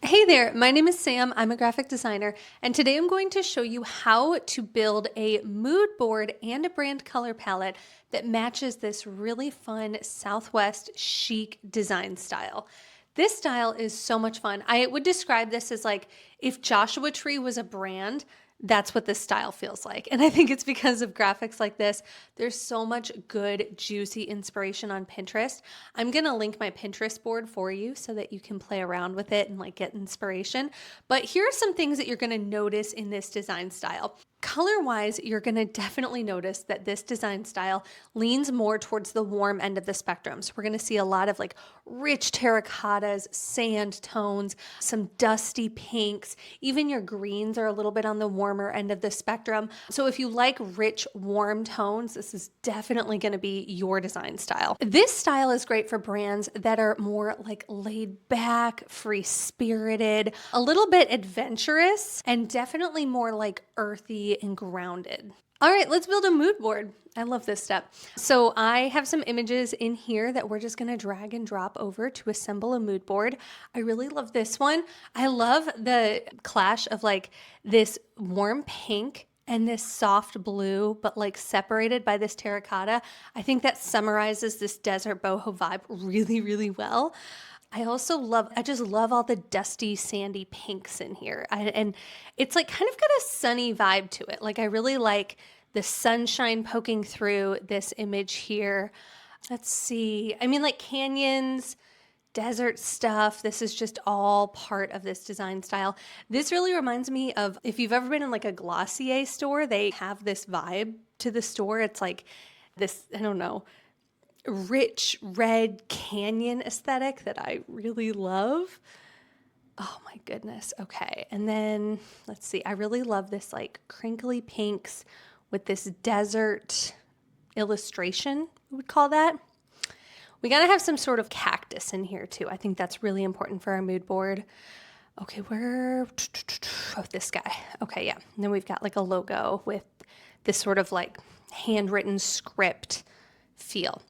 Hey there, my name is Sam. I'm a graphic designer, and today I'm going to show you how to build a mood board and a brand color palette that matches this really fun Southwest chic design style. This style is so much fun. I would describe this as like if Joshua Tree was a brand, that's what this style feels like. And I think it's because of graphics like this. There's so much good, juicy inspiration on Pinterest. I'm going to link my Pinterest board for you so that you can play around with it and like get inspiration. But here are some things that you're going to notice in this design style. Color-wise, you're going to definitely notice that this design style leans more towards the warm end of the spectrum. So we're going to see a lot of like rich terracottas, sand tones, some dusty pinks. Even your greens are a little bit on the warmer end of the spectrum. So if you like rich, warm tones, this is definitely going to be your design style. This style is great for brands that are more like laid back, free-spirited, a little bit adventurous, and definitely more like earthy and grounded. All right, let's build a mood board. I love this step. So I have some images in here that we're just gonna drag and drop over to assemble a mood board. I really love this one. I love the clash of like this warm pink and this soft blue, but like separated by this terracotta. I think that summarizes this desert boho vibe really, really well. I just love all the dusty, sandy pinks in here. And it's like kind of got a sunny vibe to it. Like I really like the sunshine poking through this image here. Let's see. I mean, like canyons, desert stuff. This is just all part of this design style. This really reminds me of if you've ever been in like a Glossier store, they have this vibe to the store. It's like this, I don't know, rich red canyon aesthetic that I really love. Oh my goodness. Okay. And then let's see. I really love this like crinkly pinks with this desert illustration, we would call that. We got to have some sort of cactus in here too. I think that's really important for our mood board. Okay, oh, this guy. Okay, yeah. And then we've got like a logo with this sort of like handwritten script feel.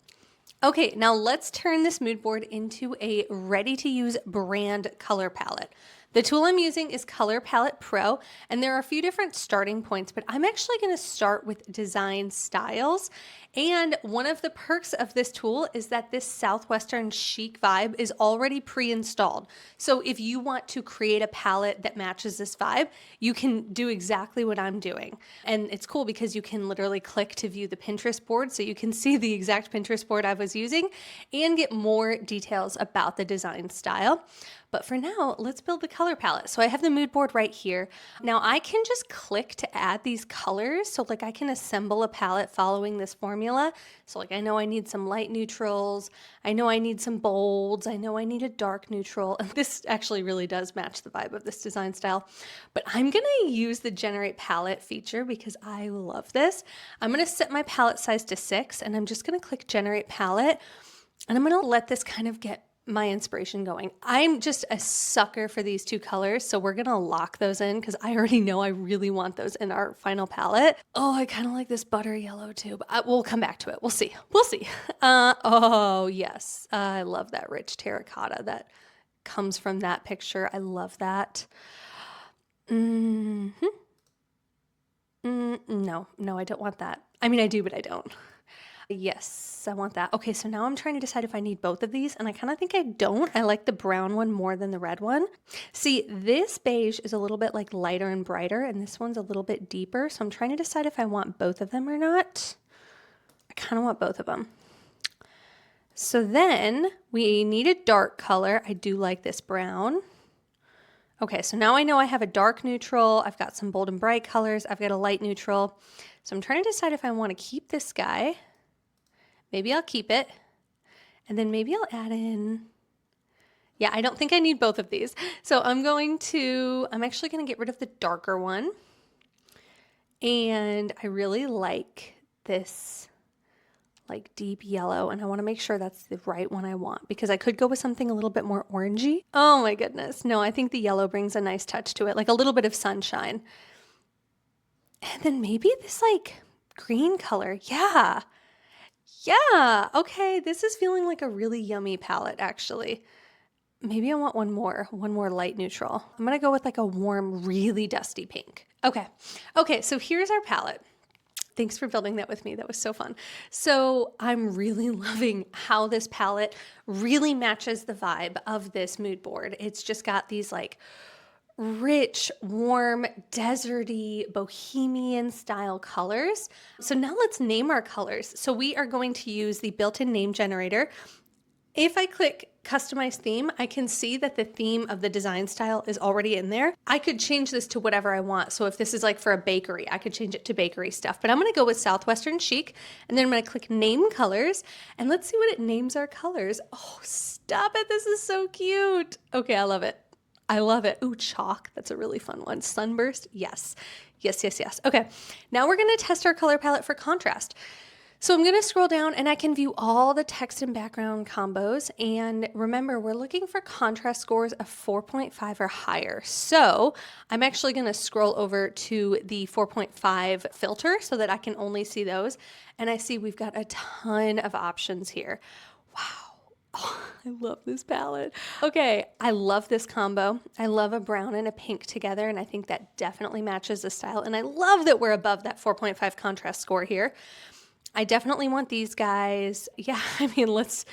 Okay, now let's turn this mood board into a ready-to-use brand color palette. The tool I'm using is Color Palette Pro, and there are a few different starting points, but I'm actually going to start with design styles. And one of the perks of this tool is that this Southwestern chic vibe is already pre-installed. So if you want to create a palette that matches this vibe, you can do exactly what I'm doing. And it's cool because you can literally click to view the Pinterest board, so you can see the exact Pinterest board I was using and get more details about the design style. But for now, let's build the color palette. So I have the mood board right here. Now I can just click to add these colors. So like I can assemble a palette following this formula. So like I know I need some light neutrals. I know I need some bolds. I know I need a dark neutral. And this actually really does match the vibe of this design style. But I'm gonna use the generate palette feature because I love this. I'm gonna set my palette size to 6 and I'm just gonna click generate palette. And I'm gonna let this kind of get my inspiration going. I'm just a sucker for these two colors, so we're gonna lock those in because I already know I really want those in our final palette. Oh, I kind of like this butter yellow too, but we'll come back to it. We'll see. We'll see. Oh yes, I love that rich terracotta that comes from that picture. I love that. No, I don't want that. I mean, I do, but I don't. Yes, I want that. Okay, so now I'm trying to decide if I need both of these, and I kind of think I don't. I like the brown one more than the red one. See, this beige is a little bit like lighter and brighter, and this one's a little bit deeper, so I'm trying to decide if I want both of them or not. I kind of want both of them. So then we need a dark color. I do like this brown. Okay, so now I know I have a dark neutral. I've got some bold and bright colors. I've got a light neutral. So I'm trying to decide if I want to keep this guy. Maybe I'll keep it, and then maybe I'll add in, yeah, I don't think I need both of these. So I'm actually gonna get rid of the darker one, and I really like this like deep yellow, and I wanna make sure that's the right one I want because I could go with something a little bit more orangey. Oh my goodness, no, I think the yellow brings a nice touch to it, like a little bit of sunshine. And then maybe this like green color, yeah. Yeah, okay, this is feeling like a really yummy palette, actually. maybe I want one more light neutral. I'm gonna go with like a warm, really dusty pink. Okay, so here's our palette. Thanks for building that with me. That was so fun. So I'm really loving how this palette really matches the vibe of this mood board. It's just got these like rich, warm, deserty, bohemian style colors. So now let's name our colors. So we are going to use the built-in name generator. If I click customize theme, I can see that the theme of the design style is already in there. I could change this to whatever I want. So if this is like for a bakery, I could change it to bakery stuff, but I'm gonna go with Southwestern Chic, and then I'm gonna click name colors, and let's see what it names our colors. Oh, stop it, this is so cute. Okay, I love it. I love it. Ooh, chalk, that's a really fun one. Sunburst, yes. Yes. Okay, now we're gonna test our color palette for contrast. So I'm going to scroll down and I can view all the text and background combos. And remember, we're looking for contrast scores of 4.5 or higher. So I'm actually going to scroll over to the 4.5 filter so that I can only see those. And I see we've got a ton of options here. Wow. Oh, I love this palette. Okay, I love this combo. I love a brown and a pink together, and I think that definitely matches the style. And I love that we're above that 4.5 contrast score here. I definitely want these guys. Yeah, I mean, let's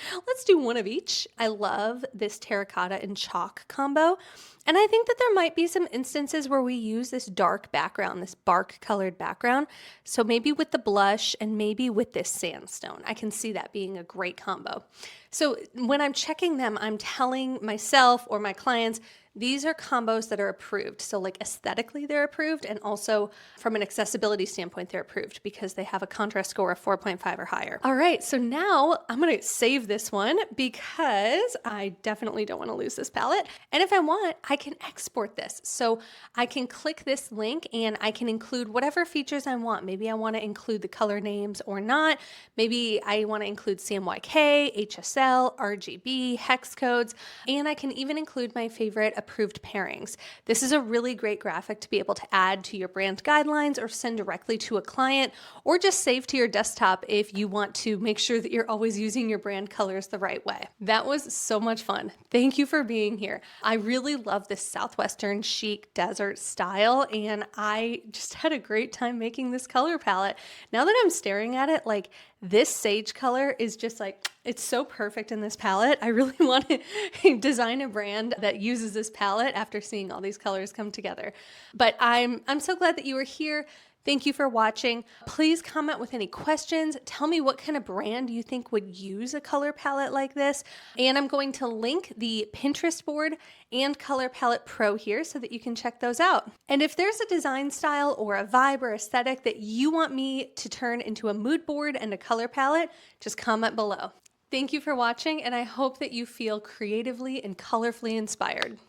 do one of each. I love this terracotta and chalk combo. And I think that there might be some instances where we use this dark background, this bark colored background. So maybe with the blush and maybe with this sandstone. I can see that being a great combo. So when I'm checking them, I'm telling myself or my clients, these are combos that are approved. So like aesthetically they're approved, and also from an accessibility standpoint they're approved because they have a contrast score of 4.5 or higher. All right, so now I'm gonna save this one because I definitely don't wanna lose this palette. And if I want, I can export this. So I can click this link and I can include whatever features I want. Maybe I wanna include the color names or not. Maybe I wanna include CMYK, HSL, RGB, hex codes, and I can even include my favorite approved pairings. This is a really great graphic to be able to add to your brand guidelines or send directly to a client, or just save to your desktop if you want to make sure that you're always using your brand colors the right way. That was so much fun. Thank you for being here. I really love this Southwestern chic desert style, and I just had a great time making this color palette. Now that I'm staring at it, like this sage color is just like, it's so perfect in this palette. I really want to design a brand that uses this palette after seeing all these colors come together. But I'm so glad that you were here. Thank you for watching. Please comment with any questions. Tell me what kind of brand you think would use a color palette like this. And I'm going to link the Pinterest board and Color Palette Pro here so that you can check those out. And if there's a design style or a vibe or aesthetic that you want me to turn into a mood board and a color palette, just comment below. Thank you for watching, and I hope that you feel creatively and colorfully inspired.